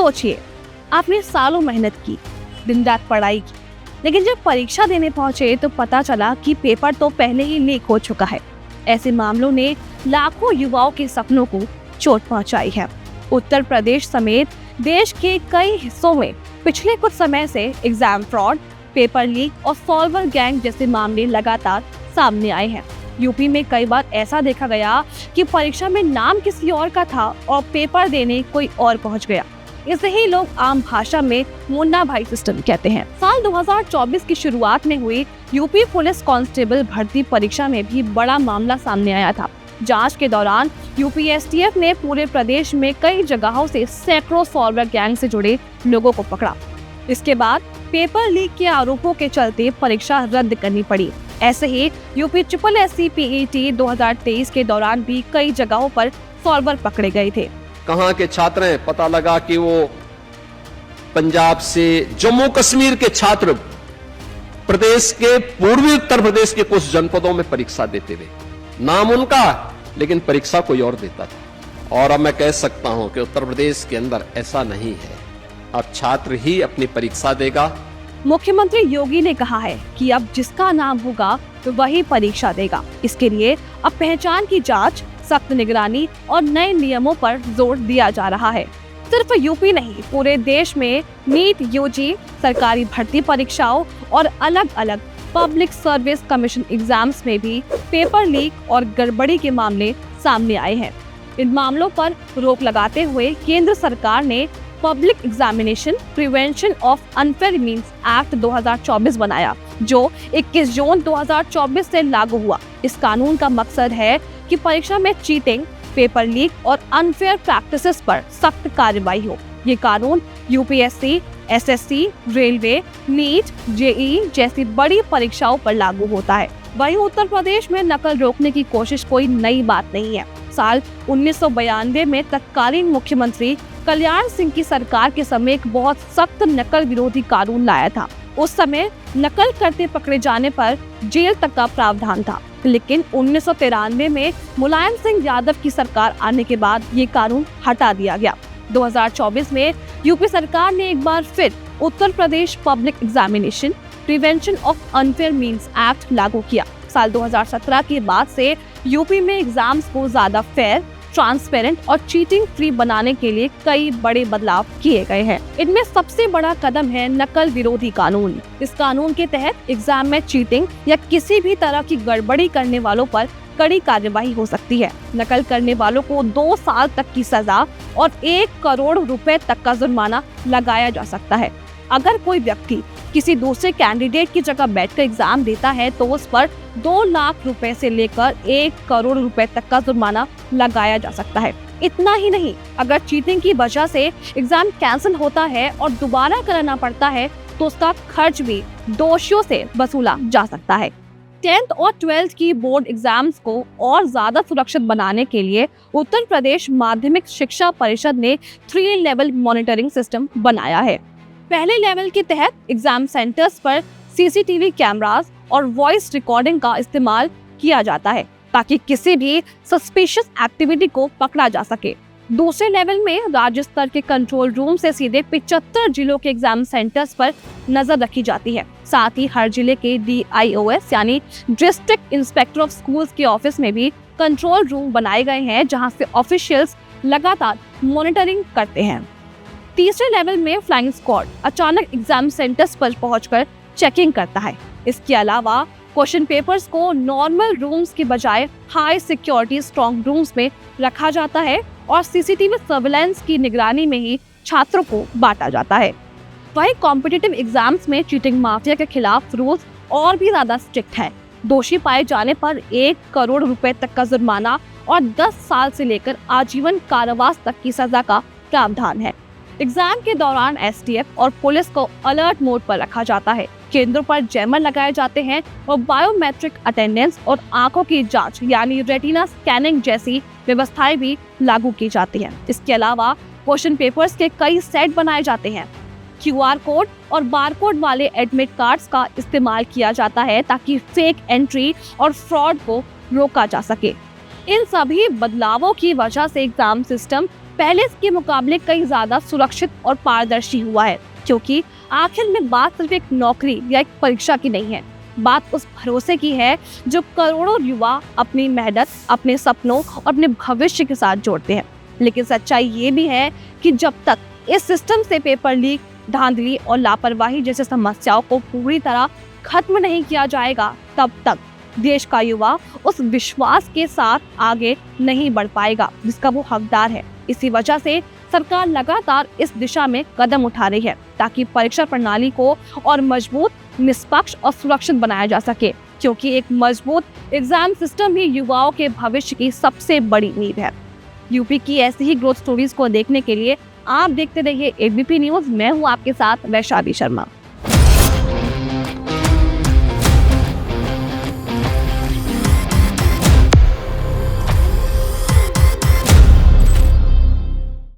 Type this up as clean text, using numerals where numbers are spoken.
सोचिए, आपने सालों मेहनत की, दिन रात पढ़ाई की, लेकिन जब परीक्षा देने पहुंचे तो पता चला कि पेपर तो पहले ही लीक हो चुका है। ऐसे मामलों ने लाखों युवाओं के सपनों को चोट पहुंचाई है। उत्तर प्रदेश समेत देश के कई हिस्सों में पिछले कुछ समय से एग्जाम फ्रॉड, पेपर लीक और सॉल्वर गैंग जैसे मामले लगातार सामने आए हैं। यूपी में कई बार ऐसा देखा गया कि परीक्षा में नाम किसी और का था और पेपर देने कोई और पहुंच गया। इसे ही लोग आम भाषा में मुन्ना भाई सिस्टम कहते हैं। साल 2024 की शुरुआत में हुई यूपी पुलिस कांस्टेबल भर्ती परीक्षा में भी बड़ा मामला सामने आया था। जांच के दौरान यूपीएसटीएफ ने पूरे प्रदेश में कई जगहों से सैकड़ों सॉल्वर गैंग से जुड़े लोगों को पकड़ा। इसके बाद पेपर लीक के आरोपों के चलते परीक्षा रद्द करनी पड़ी। ऐसे ही यूपी SSSC PET 2023 के दौरान भी कई जगहों पर सॉल्वर पकड़े गए थे। कहां के छात्र हैं, पता लगा कि वो पंजाब से, जम्मू कश्मीर के छात्र प्रदेश के पूर्वी उत्तर प्रदेश के कुछ जनपदों में परीक्षा देते हुए, नाम उनका लेकिन परीक्षा कोई और देता था। और अब मैं कह सकता हूं कि उत्तर प्रदेश के अंदर ऐसा नहीं है, अब छात्र ही अपनी परीक्षा देगा। मुख्यमंत्री योगी ने कहा है कि अब जिसका नाम होगा तो वही परीक्षा देगा। इसके लिए अब पहचान की जांच, सख्त निगरानी और नए नियमों पर जोर दिया जा रहा है। सिर्फ यूपी नहीं, पूरे देश में नीट, यूजी, सरकारी भर्ती परीक्षाओं और अलग अलग पब्लिक सर्विस कमीशन एग्जाम्स में भी पेपर लीक और गड़बड़ी के मामले सामने आए हैं। इन मामलों पर रोक लगाते हुए केंद्र सरकार ने public examination prevention of unfair means act 2024 बनाया, जो 21 जून 2024 से लागू हुआ। इस कानून का मकसद है कि परीक्षा में चीटिंग, पेपर लीक और अनफेयर प्रैक्टिसेस पर सख्त कार्रवाई हो। ये कानून UPSC, SSC, railway, NEET, JEE जैसी बड़ी परीक्षाओं पर लागू होता है। वहीं उत्तर प्रदेश में नकल रोकने की कोशिश कोई नई बात नहीं है। साल 1992 में तत्कालीन मुख्यमंत्री कल्याण सिंह की सरकार के समय एक बहुत सख्त नकल विरोधी कानून लाया था। उस समय नकल करते पकड़े जाने पर जेल तक का प्रावधान था, लेकिन 1993 में मुलायम सिंह यादव की सरकार आने के बाद ये कानून हटा दिया गया। 2024 में यूपी सरकार ने एक बार फिर Uttar Pradesh public examination prevention of unfair means act लागू किया। साल 2017 के बाद से यूपी में एग्जाम्स को ज्यादा फेयर, ट्रांसपेरेंट और चीटिंग फ्री बनाने के लिए कई बड़े बदलाव किए गए हैं। इनमें सबसे बड़ा कदम है नकल विरोधी कानून। इस कानून के तहत एग्जाम में चीटिंग या किसी भी तरह की गड़बड़ी करने वालों पर कड़ी कार्रवाई हो सकती है। नकल करने वालों को 2 साल तक की सजा और 1 करोड़ रुपए तक का जुर्माना लगाया जा सकता है। अगर कोई व्यक्ति किसी दूसरे कैंडिडेट की जगह बैठकर एग्जाम देता है तो उस पर 2 लाख रुपए से लेकर 1 करोड़ रुपए तक का जुर्माना लगाया जा सकता है। इतना ही नहीं, अगर चीटिंग की वजह से एग्जाम कैंसिल होता है और दोबारा कराना पड़ता है तो उसका खर्च भी दोषियों से वसूला जा सकता है। 10th और 12th की बोर्ड एग्जाम्स को और ज्यादा सुरक्षित बनाने के लिए उत्तर प्रदेश माध्यमिक शिक्षा परिषद ने 3 लेवल मॉनिटरिंग सिस्टम बनाया है। पहले लेवल के तहत एग्जाम सेंटर्स पर सीसीटीवी कैमरास और वॉइस रिकॉर्डिंग का इस्तेमाल किया जाता है ताकि किसी भी सस्पिशियस एक्टिविटी को पकड़ा जा सके। दूसरे लेवल में राज्य स्तर के कंट्रोल रूम से सीधे 75 जिलों के एग्जाम सेंटर्स पर नजर रखी जाती है। साथ ही हर जिले के DIOS यानी डिस्ट्रिक्ट इंस्पेक्टर ऑफ स्कूल्स के ऑफिस में भी कंट्रोल रूम बनाए गए हैं, जहां से ऑफिशियल्स लगातार मॉनिटरिंग करते हैं। तीसरे लेवल में फ्लाइंग स्क्वाड अचानक एग्जाम सेंटर्स पर पहुंचकर चेकिंग करता है। इसके अलावा क्वेश्चन पेपर्स को नॉर्मल रूम्स के बजाय हाई सिक्योरिटी स्ट्रॉन्ग रूम्स में रखा जाता है और सीसीटीवी सर्विलांस की निगरानी में ही छात्रों को बांटा जाता है। वहीं कॉम्पिटिटिव एग्जाम्स में चीटिंग माफिया के खिलाफ रूल्स और भी ज्यादा स्ट्रिक्ट है। दोषी पाए जाने पर 1 करोड़ रुपए तक का जुर्माना और 10 साल से लेकर आजीवन कारावास तक की सजा का प्रावधान है। एग्जाम के दौरान एसटीएफ और पुलिस को अलर्ट मोड पर रखा जाता है। केंद्रों पर जैमर लगाए जाते हैं और बायोमेट्रिक अटेंडेंस और आंखों की जांच यानी रेटिना स्कैनिंग जैसी व्यवस्थाएं भी लागू की जाती हैं। इसके अलावा क्वेश्चन पेपर्स के कई सेट बनाए जाते हैं। QR कोड और बारकोड वाले एडमिट कार्ड्स का इस्तेमाल किया जाता है ताकि फेक एंट्री और फ्रॉड को रोका जा सके। इन सभी बदलावों की वजह से एग्जाम सिस्टम पहले के मुकाबले कई ज्यादा सुरक्षित और पारदर्शी हुआ है, क्योंकि आखिर में बात सिर्फ एक नौकरी या एक परीक्षा की नहीं है, बात उस भरोसे की है जो करोड़ों युवा अपनी मेहनत, अपने सपनों और अपने भविष्य के साथ जोड़ते हैं। लेकिन सच्चाई ये भी है कि जब तक इस सिस्टम से पेपर लीक, धांधली और लापरवाही जैसे समस्याओं को पूरी तरह खत्म नहीं किया जाएगा, तब तक देश का युवा उस विश्वास के साथ आगे नहीं बढ़ पाएगा जिसका वो हकदार है। इसी वजह से सरकार लगातार इस दिशा में कदम उठा रही है ताकि परीक्षा प्रणाली को और मजबूत, निष्पक्ष और सुरक्षित बनाया जा सके, क्योंकि एक मजबूत एग्जाम सिस्टम ही युवाओं के भविष्य की सबसे बड़ी नींव है। यूपी की ऐसी ही ग्रोथ स्टोरीज को देखने के लिए आप देखते रहिए एबीपी न्यूज। मैं हूँ आपके साथ वैशाली शर्मा।